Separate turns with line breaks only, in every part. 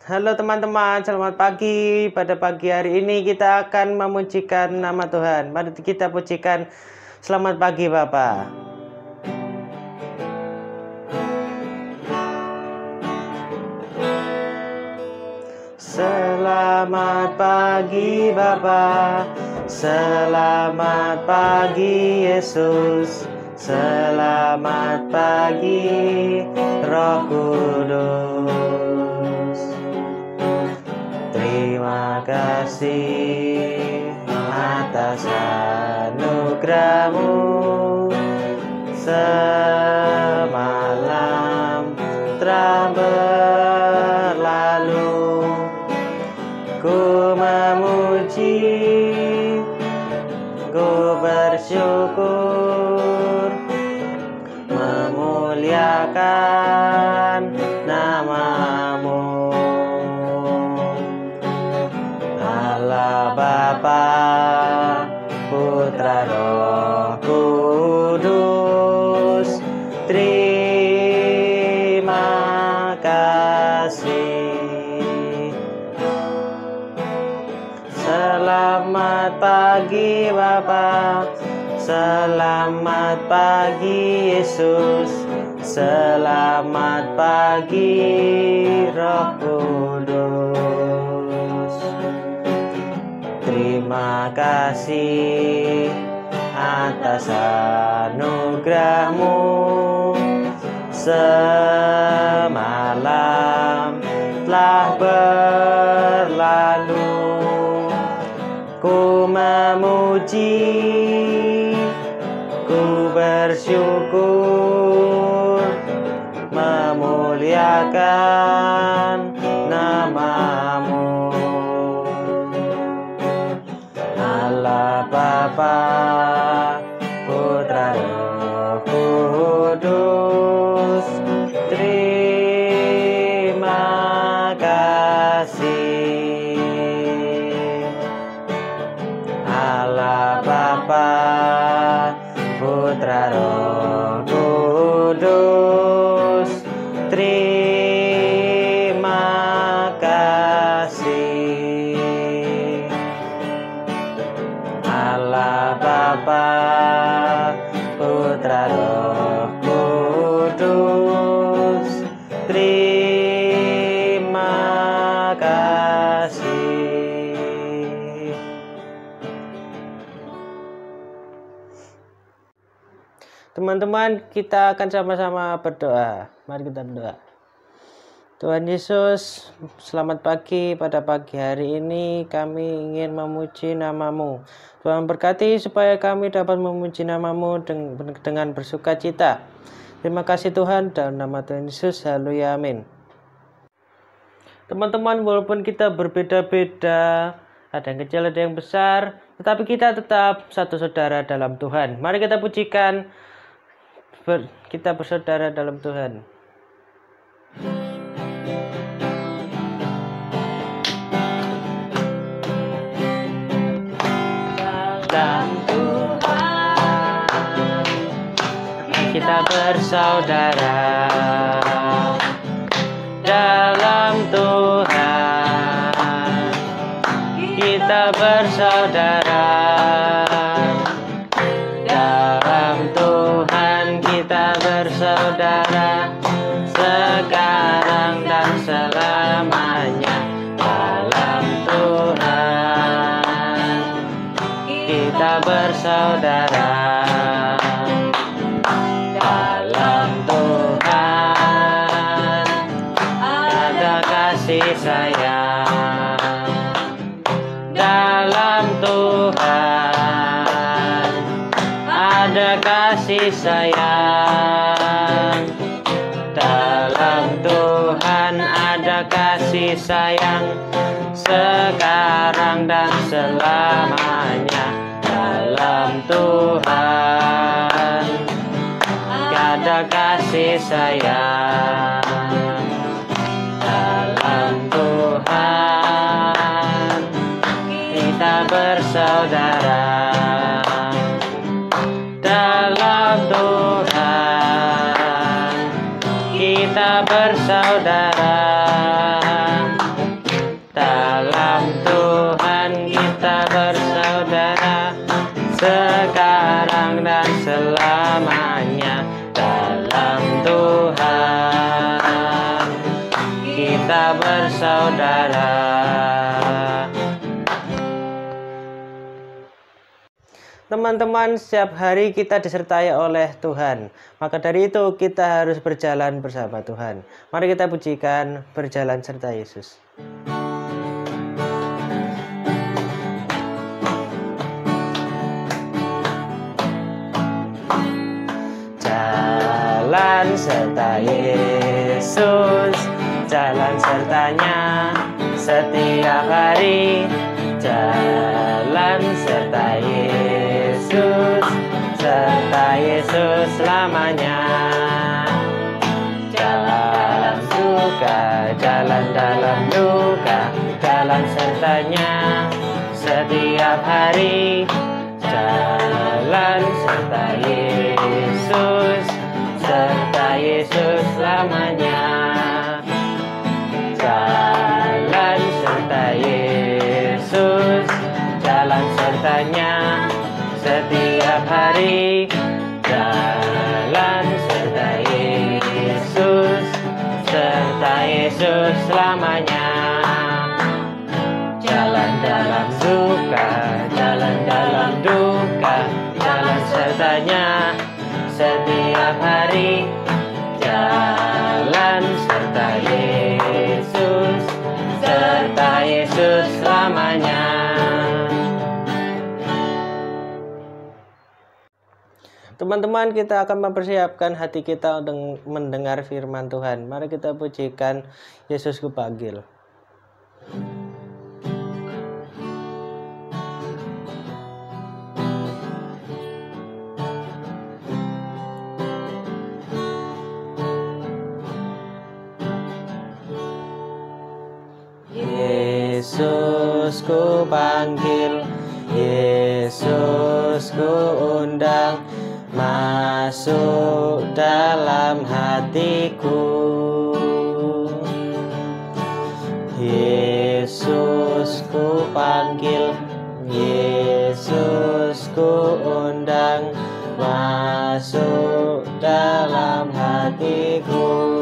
Halo teman-teman, selamat pagi. Pada pagi hari ini kita akan memujikan nama Tuhan. Mari kita pujikan selamat pagi Bapak. Selamat pagi Bapa, selamat pagi Yesus, selamat pagi Roh Kudus. Terima kasih atas anugerah-Mu, semalam telah berlalu. Ku memuji, ku bersyukur, memuliakan nama-Mu. Allah Bapa, Putra Roh Kudus, terima kasih. Selamat pagi Bapa, selamat pagi Yesus, selamat pagi Roh Kudus. Terima kasih atas anugerah-Mu, semalam telah berlalu. Ku memuji, ku bersyukur, memuliakan nama-Mu. Allah Bapa, Putra Roh Kudus, terima kasih. Allah Bapa, Putra Roh Kudus, terima kasih. Allah Bapa, Putra Roh Kudus, terima kasih. Teman-teman, kita akan sama-sama berdoa. Mari kita berdoa. Tuhan Yesus, selamat pagi. Pada pagi hari ini kami ingin memuji nama-Mu. Tuhan berkati supaya kami dapat memuji nama-Mu dengan bersuka cita. Terima kasih Tuhan, dalam nama Tuhan Yesus, haleluya, amin. Teman-teman, walaupun kita berbeda-beda, ada yang kecil, ada yang besar, tetapi kita tetap satu saudara dalam Tuhan. Mari kita pujikan, kita bersaudara dalam Tuhan. Dalam Tuhan kita bersaudara, dalam Tuhan kita bersaudara, dalam Tuhan kita bersaudara, sekarang dan selamanya. Dalam Tuhan kita bersaudara, dalam Tuhan ada kasih sayang, dalam Tuhan ada kasih sayang, dalam Tuhan ada kasih sayang, sekarang dan selamanya. Dalam Tuhan ada kasih sayang, dalam Tuhan kita bersaudara, dalam Tuhan kita bersaudara, saudara. Teman-teman, setiap hari kita disertai oleh Tuhan. Maka dari itu kita harus berjalan bersama Tuhan. Mari kita pujikan Berjalan Serta Yesus. Jalan serta Yesus, jalan sertanya setiap hari. Jalan serta Yesus, serta Yesus selamanya. Jalan suka, jalan dalam duka, jalan sertanya setiap hari. Jalan serta Yesus, serta Yesus selamanya. Jalan serta Yesus, jalan sertanya setiap hari. Jalan serta Yesus, serta Yesus selamanya. Jalan dalam suka, jalan dalam duka, jalan sertanya setiap hari. Jalan serta Yesus, serta Yesus selamanya. Teman-teman, kita akan mempersiapkan hati kita untuk mendengar firman Tuhan. Mari kita pujikan Yesus Ku Panggil. Yesus ku panggil, Yesus ku undang, masuk dalam hatiku. Yesus ku panggil, Yesus ku undang, masuk dalam hatiku.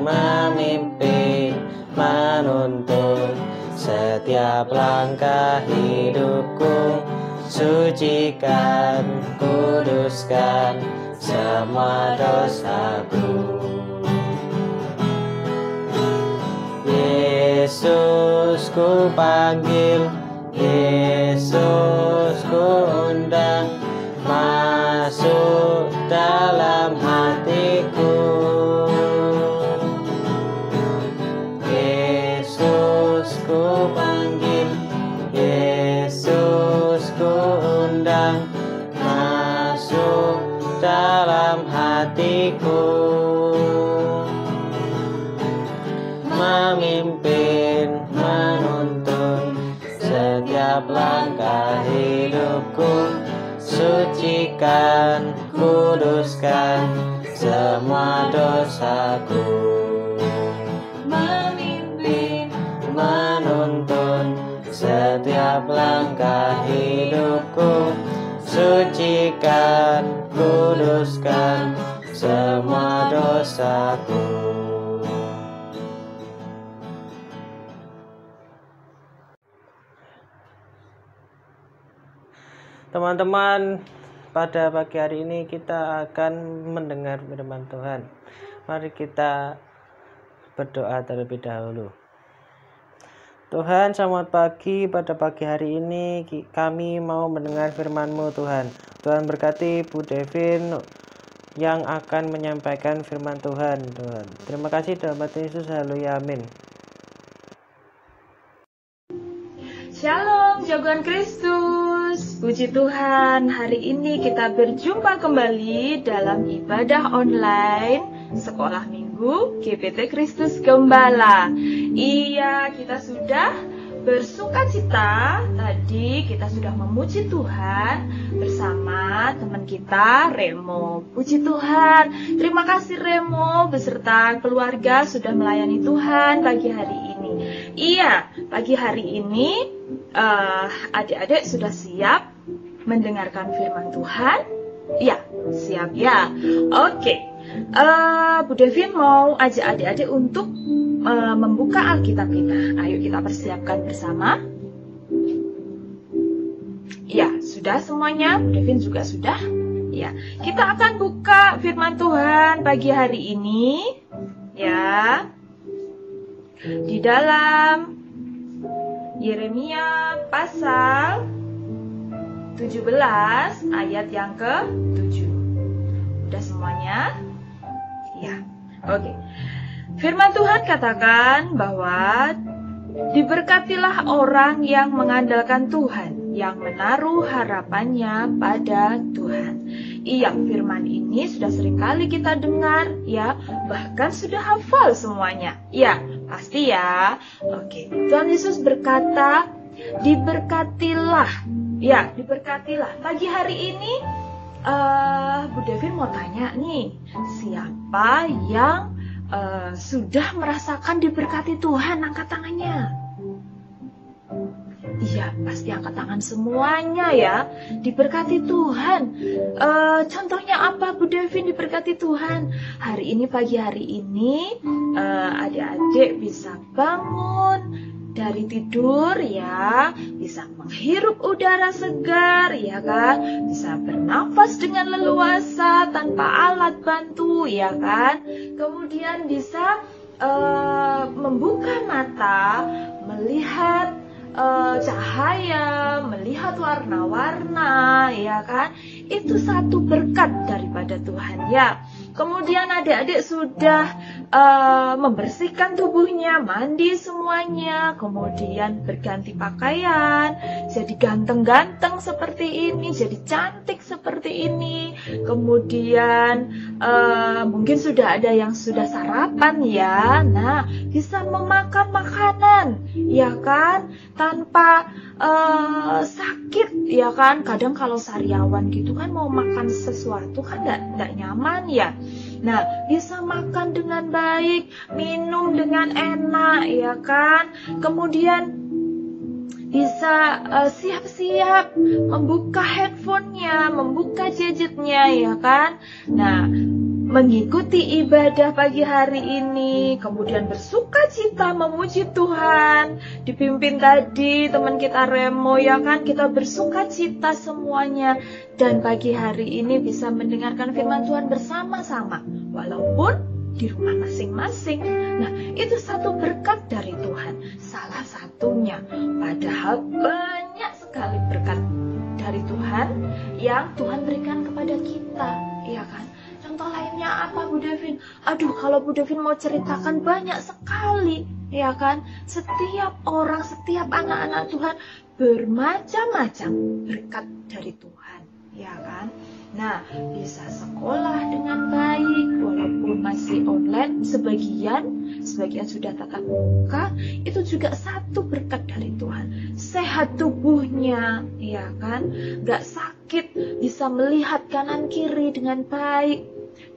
Memimpin, menuntun setiap langkah hidupku. Sucikan, kuduskan semua dosaku. Yesus ku panggil, Yesus ku undang, masuk dalam hatiku. Yesus ku panggil, Yesus ku undang, masuk dalam hatiku. Memimpin, menuntun setiap langkah hidupku. Sucikan, kuduskan semua dosaku. Memimpin, menuntun setiap langkah hidupku. Sucikan, kuduskan semua dosaku. Teman-teman, pada pagi hari ini kita akan mendengar firman Tuhan. Mari kita berdoa terlebih dahulu. Tuhan, selamat pagi. Pada pagi hari ini kami mau mendengar firman-Mu, Tuhan. Tuhan berkati Bu Devin yang akan menyampaikan firman Tuhan, Tuhan. Terima kasih dalam nama Yesus. Haleluya, amin.
Shalom jagoan Kristus. Puji Tuhan, hari ini kita berjumpa kembali dalam ibadah online Sekolah Minggu GPT Kristus Gembala. Iya, kita sudah bersukacita. Tadi kita sudah memuji Tuhan bersama teman kita Remo. Puji Tuhan, terima kasih Remo beserta keluarga sudah melayani Tuhan pagi hari ini. Iya, pagi hari ini adik-adik sudah siap mendengarkan firman Tuhan? Ya, siap ya. Oke. Bu Devin mau ajak adik-adik untuk membuka Alkitab kita. Ayo kita persiapkan bersama. Ya, sudah semuanya. Bu Devin juga sudah. Ya, kita akan buka firman Tuhan pagi hari ini. Ya, di dalam Yeremia pasal 17 ayat yang ke-7. Udah semuanya? Ya, oke. Firman Tuhan katakan bahwa diberkatilah orang yang mengandalkan Tuhan, yang menaruh harapannya pada Tuhan. Iya, firman ini sudah seringkali kita dengar, ya, bahkan sudah hafal semuanya. Ya, pasti ya. Oke, Tuhan Yesus berkata, diberkatilah. Ya, diberkatilah. Pagi hari ini, Bu Devin mau tanya nih, siapa yang sudah merasakan diberkati Tuhan? Angkat tangannya. Iya, pasti angkat tangan semuanya ya. Diberkati Tuhan. Contohnya apa Bu Devin diberkati Tuhan? Hari ini, pagi hari ini, adik-adik bisa bangun dari tidur ya, bisa menghirup udara segar ya kan, bisa bernafas dengan leluasa tanpa alat bantu ya kan, kemudian bisa membuka mata, melihat cahaya, melihat warna-warna ya kan, itu satu berkat daripada Tuhan ya. Kemudian adik-adik sudah membersihkan tubuhnya, mandi semuanya, kemudian berganti pakaian, jadi ganteng-ganteng seperti ini, jadi cantik seperti ini. Kemudian mungkin sudah ada yang sudah sarapan ya. Nah, bisa memakan makanan ya kan, tanpa sakit ya kan. Kadang kalau sariawan gitu kan mau makan sesuatu kan nggak nyaman ya. Nah, bisa makan dengan baik, minum dengan enak ya kan. Kemudian bisa siap-siap membuka handphonenya, membuka gadgetnya ya kan. Nah, mengikuti ibadah pagi hari ini, kemudian bersuka cita memuji Tuhan, dipimpin tadi teman kita Remo ya kan, kita bersuka cita semuanya, dan pagi hari ini bisa mendengarkan firman Tuhan bersama-sama, walaupun di rumah masing-masing. Nah, itu satu berkat dari Tuhan, salah satunya, padahal banyak sekali berkat dari Tuhan yang Tuhan berikan kepada kita, ya kan. Contoh lainnya apa Bu Devin? Aduh, kalau Bu Devin mau ceritakan banyak sekali, ya kan? Setiap orang, setiap anak-anak Tuhan bermacam-macam berkat dari Tuhan, ya kan? Nah, bisa sekolah dengan baik walaupun masih online, sebagian sudah tatap muka, itu juga satu berkat dari Tuhan. Sehat tubuhnya, ya kan? Gak sakit, bisa melihat kanan kiri dengan baik.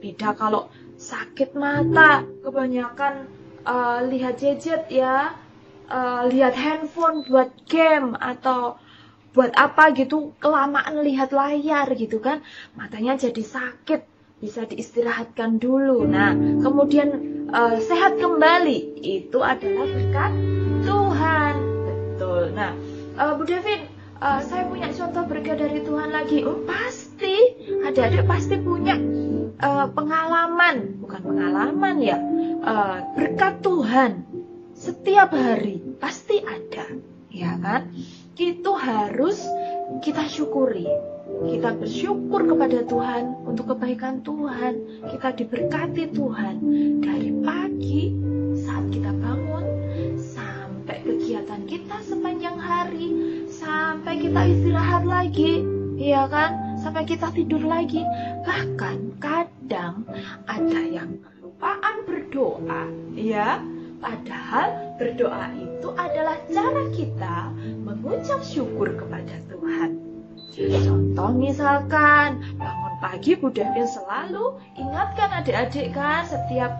Beda kalau sakit mata, kebanyakan lihat gadget ya, lihat handphone buat game atau buat apa gitu, kelamaan lihat layar gitu kan, matanya jadi sakit, bisa diistirahatkan dulu. Nah, kemudian sehat kembali, itu adalah berkat Tuhan. Betul. Nah, Bu Devin, saya punya contoh berkat dari Tuhan lagi. Pasti, adik-adik pasti punya pengalaman, bukan pengalaman ya, berkat Tuhan setiap hari pasti ada, ya kan? Itu harus kita syukuri. Kita bersyukur kepada Tuhan untuk kebaikan Tuhan. Kita diberkati Tuhan dari pagi saat kita bangun sampai kegiatan kita sepanjang hari, sampai kita istirahat lagi, ya kan? Sampai kita tidur lagi. Bahkan kadang ada yang kelupaan berdoa, ya. Padahal berdoa itu adalah cara kita mengucap syukur kepada Tuhan. Contoh misalkan bangun pagi, Bu Devin selalu ingatkan adik-adik kan, setiap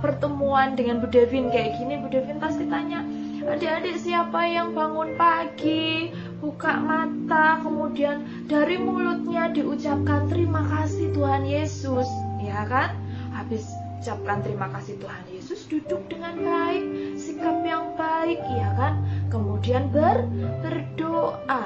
pertemuan dengan Bu Devin kayak gini, Bu Devin pasti tanya, adik-adik siapa yang bangun pagi, buka mata, kemudian dari mulutnya diucapkan terima kasih Tuhan Yesus, ya kan? habis ucapkan terima kasih Tuhan Yesus, duduk dengan baik, sikap yang baik, ya kan? Kemudian berdoa,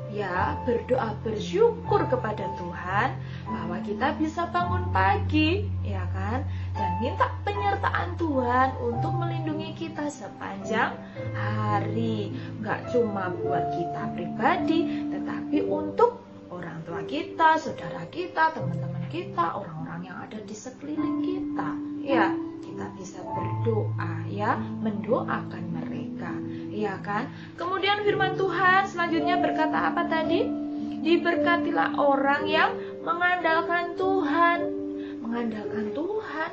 ya, berdoa bersyukur kepada Tuhan bahwa kita bisa bangun pagi, ya kan? Dan minta penyertaan Tuhan untuk melindungi kita sepanjang hari. Gak cuma buat kita pribadi, tetapi untuk orang tua kita, saudara kita, teman-teman kita, orang-orang yang ada di sekeliling kita. Ya, kita bisa berdoa, ya, mendoakan mereka, ya kan? Kemudian firman Tuhan selanjutnya berkata apa tadi? Diberkatilah orang yang mengandalkan Tuhan. Mengandalkan Tuhan.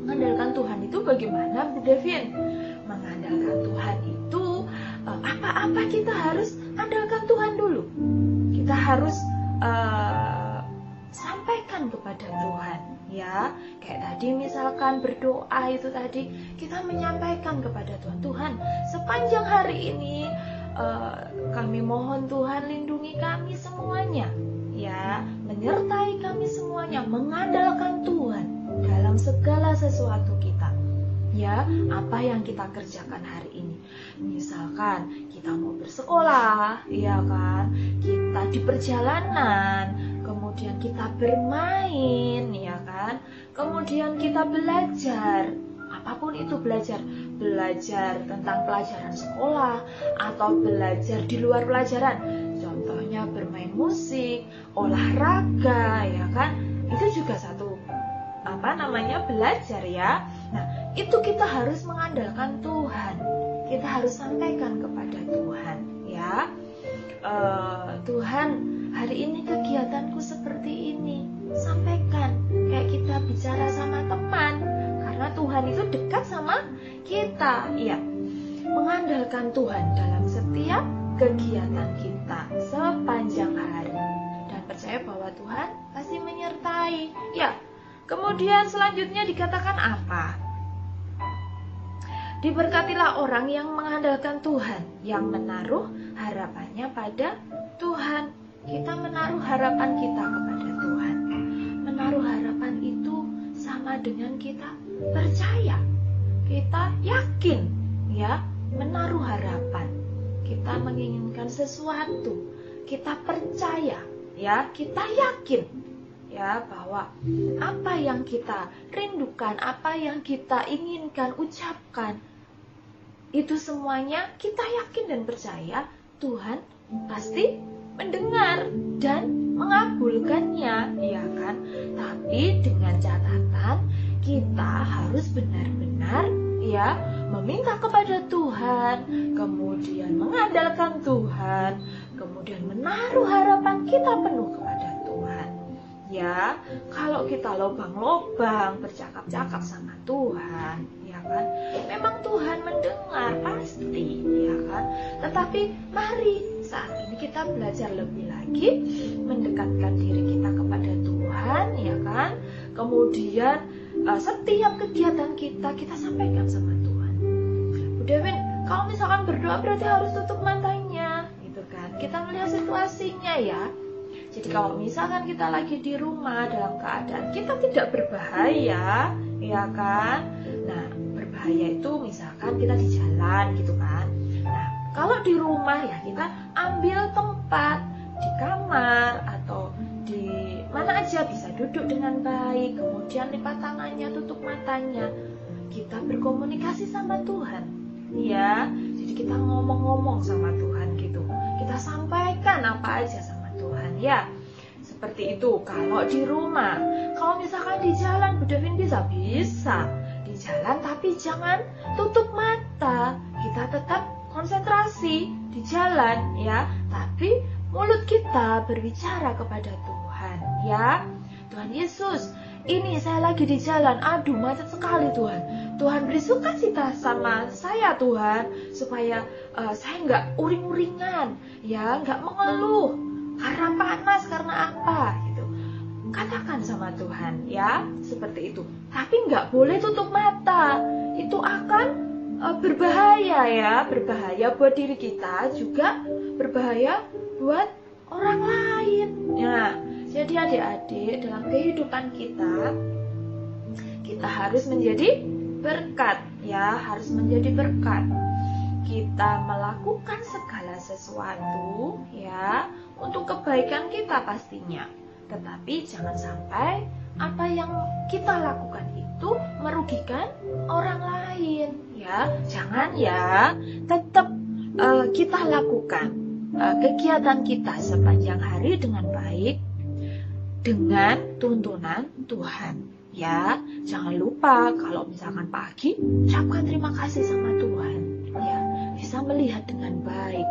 Mengandalkan Tuhan itu bagaimana, Bu Devin? Mengandalkan Tuhan itu apa-apa kita harus andalkan Tuhan dulu. Kita harus sampaikan kepada Tuhan, ya. Kayak tadi misalkan berdoa itu tadi, kita menyampaikan kepada Tuhan, Tuhan, sepanjang hari ini kami mohon Tuhan lindungi kami semuanya, ya, menyertai kami semuanya, mengandalkan Tuhan dalam segala sesuatu kita. Ya, apa yang kita kerjakan hari ini. Misalkan kita mau bersekolah, ya kan? Kita di perjalanan, kemudian kita bermain, ya kan? Kemudian kita belajar. Apapun itu belajar tentang pelajaran sekolah atau belajar di luar pelajaran. Contohnya bermain musik, olahraga, ya kan? Itu juga satu belajar, ya. Nah, itu kita harus mengandalkan Tuhan. Kita harus sampaikan kepada Tuhan, ya. Tuhan, hari ini kegiatanku seperti ini. Sampaikan, kayak kita bicara sama teman, karena Tuhan itu dekat sama kita, ya. Mengandalkan Tuhan dalam setiap kegiatan kita sepanjang hari, dan percaya bahwa Tuhan pasti menyertai, ya. Kemudian selanjutnya dikatakan apa? Diberkatilah orang yang mengandalkan Tuhan, yang menaruh harapannya pada Tuhan. Kita menaruh harapan kita kepada Tuhan. Menaruh harapan itu sama dengan kita percaya. Kita yakin, ya, menaruh harapan. Kita menginginkan sesuatu, kita percaya, ya, kita yakin, ya, bahwa apa yang kita rindukan, apa yang kita inginkan, ucapkan, itu semuanya kita yakin dan percaya Tuhan pasti mendengar dan mengabulkannya, ya kan? Tapi dengan catatan kita harus benar-benar, ya, meminta kepada Tuhan, kemudian mengandalkan Tuhan, kemudian menaruh harapan kita penuh kepada Tuhan. Ya, kalau kita lobang-lobang bercakap-cakap sama Tuhan, ya kan, memang Tuhan mendengar pasti, ya kan. Tetapi mari saat ini kita belajar lebih lagi mendekatkan diri kita kepada Tuhan, ya kan. Kemudian setiap kegiatan kita sampaikan sama Tuhan. Bu Devin, kalau misalkan berdoa berarti harus tutup matanya, gitu kan. Kita melihat situasinya, ya. Jadi kalau misalkan kita lagi di rumah dalam keadaan kita tidak berbahaya, ya kan? Nah, berbahaya itu misalkan kita di jalan gitu kan. Nah, kalau di rumah ya kita ambil tempat di kamar atau di mana aja, bisa duduk dengan baik, kemudian lipat tangannya, tutup matanya. Kita berkomunikasi sama Tuhan, ya. Jadi kita ngomong-ngomong sama Tuhan gitu. Kita sampaikan apa aja sama Tuhan, ya. Seperti itu kalau di rumah. Kalau misalkan di jalan, Bu Devin bisa di jalan, tapi jangan tutup mata. Kita tetap konsentrasi di jalan, ya, tapi mulut kita berbicara kepada Tuhan, ya. Tuhan Yesus, ini saya lagi di jalan, aduh macet sekali Tuhan. Tuhan beri sukacita sama saya Tuhan, supaya saya nggak uring-uringan, ya, nggak mengeluh karena panas, karena apa gitu. Katakan sama Tuhan, ya, seperti itu. Tapi nggak boleh tutup mata, itu akan berbahaya, ya, berbahaya buat diri kita, juga berbahaya buat orang lain. Nah, jadi adik-adik, dalam kehidupan kita kita harus menjadi berkat, ya, harus menjadi berkat. Kita melakukan segala sesuatu, ya, untuk kebaikan kita pastinya. Tetapi jangan sampai apa yang kita lakukan itu merugikan orang lain, ya. Jangan, ya. Tetap kita lakukan kegiatan kita sepanjang hari dengan baik, dengan tuntunan Tuhan, ya. Jangan lupa kalau misalkan pagi ucapkan terima kasih sama Tuhan, ya. Bisa melihat dengan baik,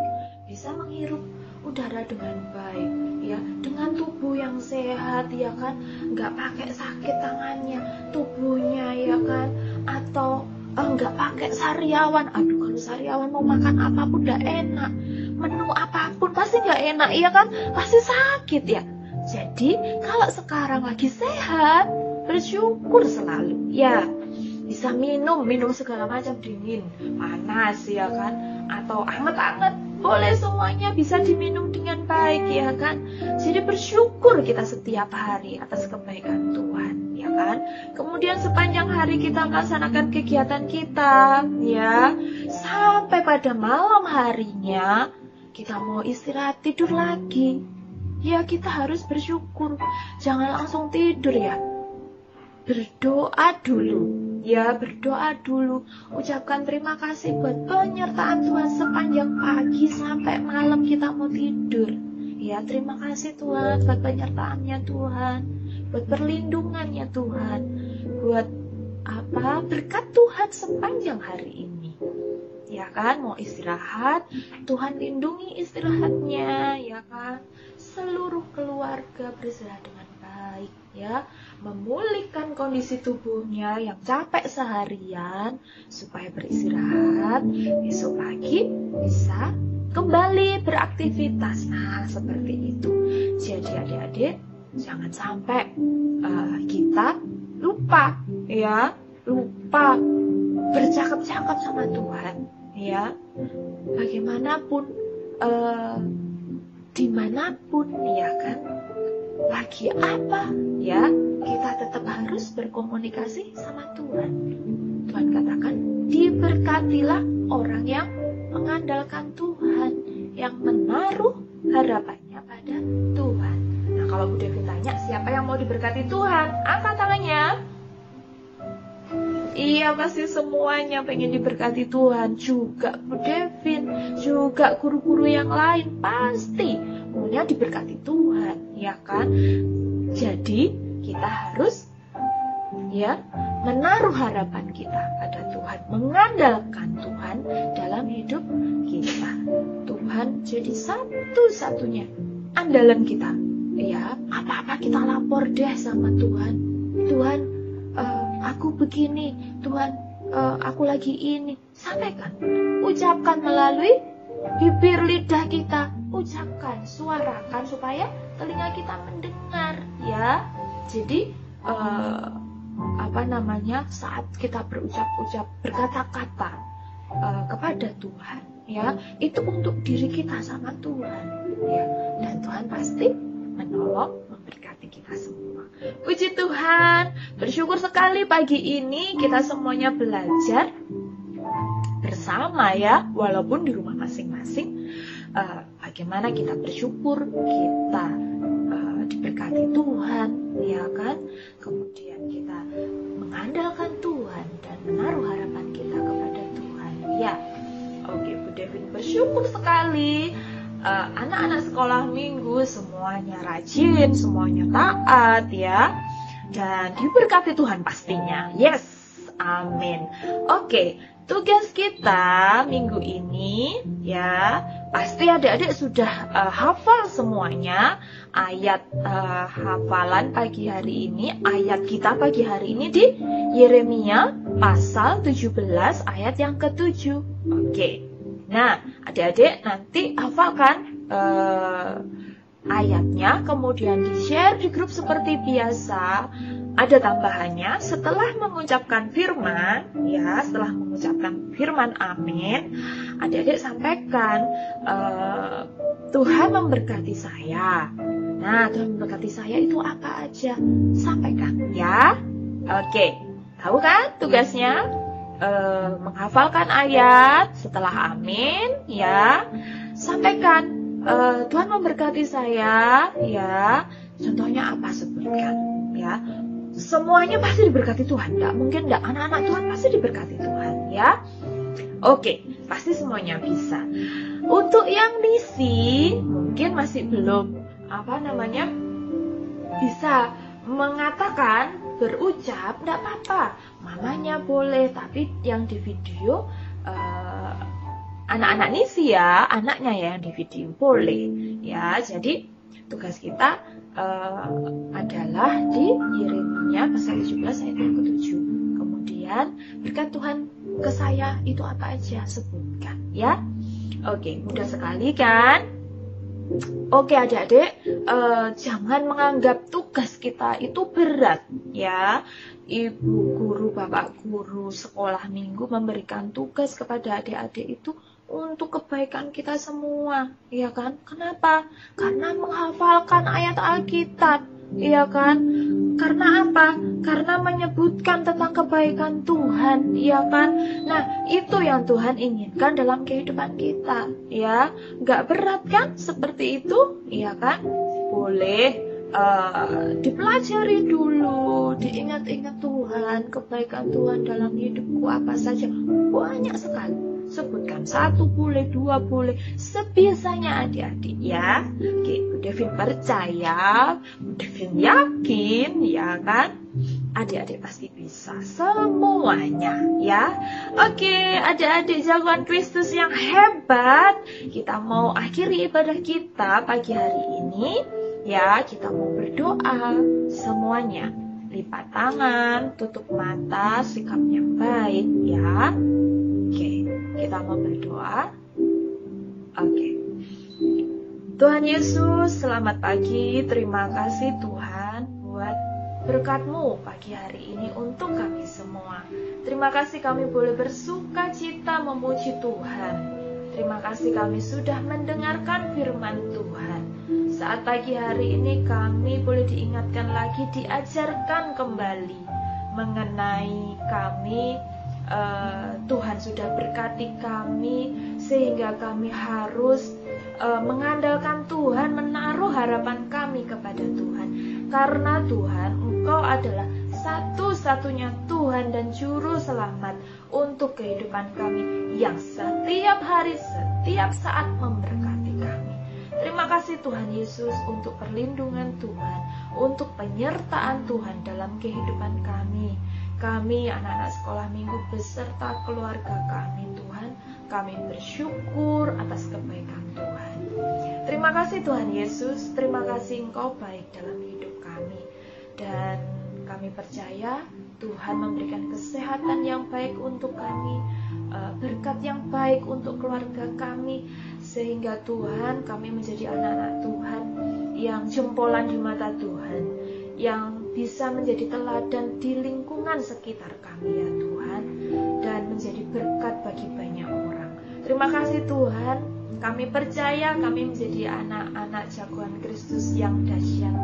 bisa menghirup udara dengan baik, ya, dengan tubuh yang sehat, ya kan, nggak pakai sakit tangannya, tubuhnya, ya kan, atau nggak pakai sariawan. Aduh, kalau sariawan mau makan apapun udah enak, menu apapun pasti nggak enak, ya kan, pasti sakit, ya. Jadi kalau sekarang lagi sehat, bersyukur selalu, ya. Bisa minum segala macam, dingin, panas, ya kan, atau anget-anget, boleh semuanya bisa diminum dengan baik, ya kan. Jadi bersyukur kita setiap hari atas kebaikan Tuhan, ya kan. Kemudian sepanjang hari kita melaksanakan kegiatan kita, ya, sampai pada malam harinya kita mau istirahat tidur lagi, ya, kita harus bersyukur. Jangan langsung tidur, ya. Berdoa dulu, ya, berdoa dulu. Ucapkan terima kasih buat penyertaan Tuhan sepanjang pagi sampai malam kita mau tidur. Ya, terima kasih Tuhan buat penyertaannya Tuhan, buat perlindungannya Tuhan, buat berkat Tuhan sepanjang hari ini. Ya kan, mau istirahat, Tuhan lindungi istirahatnya, ya kan. Seluruh keluarga beristirahat dengan baik, ya, memulihkan kondisi tubuhnya yang capek seharian supaya beristirahat, besok pagi bisa kembali beraktivitas. Nah, seperti itu. Jadi adik-adik, jangan sampai kita lupa, ya, lupa bercakap-cakap sama Tuhan, ya. Bagaimanapun, dimanapun, ya kan, lagi apa, ya, kita tetap harus berkomunikasi sama Tuhan. Tuhan katakan, diberkatilah orang yang mengandalkan Tuhan, yang menaruh harapannya pada Tuhan. Nah, kalau Bu Devi tanya, siapa yang mau diberkati Tuhan? Angkat tangannya. Iya, pasti semuanya pengen diberkati Tuhan. Juga Bu Devin, juga guru-guru yang lain pasti maunya diberkati Tuhan, ya kan? Jadi kita harus, ya, menaruh harapan kita pada Tuhan, mengandalkan Tuhan dalam hidup kita. Tuhan jadi satu-satunya andalan kita, ya. Apa-apa kita lapor deh sama Tuhan. Tuhan, aku begini, Tuhan, aku lagi ini. Sampaikan, ucapkan melalui bibir lidah kita, ucapkan, suarakan supaya telinga kita mendengar, ya. Jadi saat kita berucap-ucap, berkata-kata kepada Tuhan, ya, itu untuk diri kita sama Tuhan, ya. Dan Tuhan pasti menolong, memberkati kita semua. Puji Tuhan, bersyukur sekali pagi ini kita semuanya belajar bersama, ya, walaupun di rumah masing-masing, bagaimana kita bersyukur, kita diberkati Tuhan, ya kan. Kemudian kita mengandalkan Tuhan dan menaruh harapan kita kepada Tuhan, ya. Oke, Bu Devin bersyukur sekali. Anak-anak sekolah minggu semuanya rajin, semuanya taat, ya, dan diberkati Tuhan pastinya. Yes, amin. Oke, tugas kita minggu ini, ya, pasti adik-adik sudah hafal semuanya. Ayat hafalan pagi hari ini, ayat kita pagi hari ini di Yeremia pasal 17 ayat yang ke-7. Oke. Nah, adik-adik nanti hafalkan ayatnya, kemudian di-share di grup seperti biasa. Ada tambahannya, setelah mengucapkan firman, ya, setelah mengucapkan firman amin, adik-adik sampaikan, Tuhan memberkati saya. Nah, Tuhan memberkati saya itu apa aja? Sampaikan, ya. Oke. Tahu kan tugasnya? Menghafalkan ayat, setelah amin ya, sampaikan, Tuhan memberkati saya ya. Contohnya apa, sebutkan ya. Semuanya pasti diberkati Tuhan, enggak mungkin enggak. Anak-anak Tuhan pasti diberkati Tuhan ya. Oke, pasti semuanya bisa. Untuk yang misi mungkin masih belum bisa mengatakan, berucap, enggak apa-apa. Mamanya boleh, tapi yang di video anak-anak misi ya, anaknya ya yang di video boleh ya. Jadi tugas kita adalah di Yeremia pasal 17 ayat yang ke-7. Kemudian berkat Tuhan ke saya itu apa aja, sebutkan ya. Oke, mudah sekali kan? Oke adik-adik, jangan menganggap tugas kita itu berat ya. Ibu guru, bapak guru, sekolah minggu memberikan tugas kepada adik-adik itu untuk kebaikan kita semua, ya kan? Kenapa? Karena menghafalkan ayat Alkitab, ya kan? Karena apa? Karena menyebutkan tentang kebaikan Tuhan, ya kan? Nah, itu yang Tuhan inginkan dalam kehidupan kita, ya. Gak berat kan? Seperti itu, ya kan? Boleh dipelajari dulu, diingat-ingat Tuhan, kebaikan Tuhan dalam hidupku apa saja. Banyak sekali. Sebutkan 1 boleh, 2 boleh, sebiasanya adik-adik ya. Oke, Bu Devin percaya, Bu Devin yakin, ya kan? Adik-adik pasti bisa semuanya ya. Oke, adik-adik jagoan Kristus yang hebat, kita mau akhiri ibadah kita pagi hari ini ya. Kita mau berdoa semuanya. Lipat tangan, tutup mata, sikap yang baik ya. Oke, kita mau berdoa. Oke. Tuhan Yesus, selamat pagi. Terima kasih Tuhan buat berkat-Mu pagi hari ini untuk kami semua. Terima kasih kami boleh bersuka cita memuji Tuhan. Terima kasih kami sudah mendengarkan firman Tuhan. Saat pagi hari ini kami boleh diingatkan lagi, diajarkan kembali mengenai kami. Tuhan sudah berkati kami sehingga kami harus mengandalkan Tuhan, menaruh harapan kami kepada Tuhan. Karena Tuhan, Engkau adalah satu-satunya Tuhan dan Juru Selamat untuk kehidupan kami yang setiap hari, setiap saat memberkati kami. Terima kasih Tuhan Yesus untuk perlindungan Tuhan, untuk penyertaan Tuhan dalam kehidupan kami. Kami anak-anak sekolah minggu beserta keluarga kami Tuhan, kami bersyukur atas kebaikan Tuhan. Terima kasih Tuhan Yesus, terima kasih Engkau baik dalam hidup kami. Dan kami percaya Tuhan memberikan kesehatan yang baik untuk kami, berkat yang baik untuk keluarga kami, sehingga Tuhan kami menjadi anak-anak Tuhan yang jempolan di mata Tuhan, yang bisa menjadi teladan di lingkungan sekitar kami ya Tuhan, dan menjadi berkat bagi banyak orang. Terima kasih Tuhan, kami percaya kami menjadi anak-anak jagoan Kristus yang dahsyat,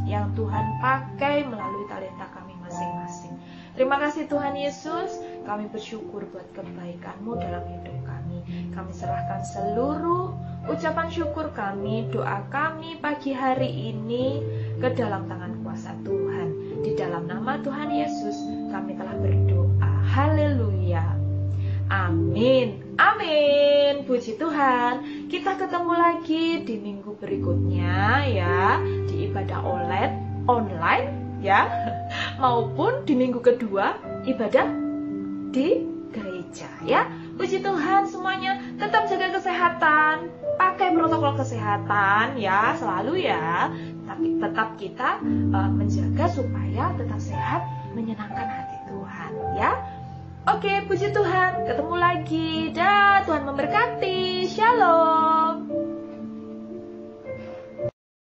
yang Tuhan pakai melalui talenta kami masing-masing. Terima kasih Tuhan Yesus, kami bersyukur buat kebaikan-Mu dalam hidup kami. Kami serahkan seluruh ucapan syukur kami, doa kami pagi hari ini ke dalam tangan kuasa Tuhan. Di dalam nama Tuhan Yesus kami telah berdoa. Haleluya. Amin. Amin. Puji Tuhan. Kita ketemu lagi di minggu berikutnya ya, di ibadah online ya, maupun di minggu kedua ibadah di gereja ya. Puji Tuhan semuanya, tetap jaga kesehatan, pakai protokol kesehatan ya, selalu ya. Tapi tetap kita menjaga supaya tetap sehat, menyenangkan hati Tuhan ya. Oke, puji Tuhan, ketemu lagi. Dah, Tuhan memberkati. Shalom.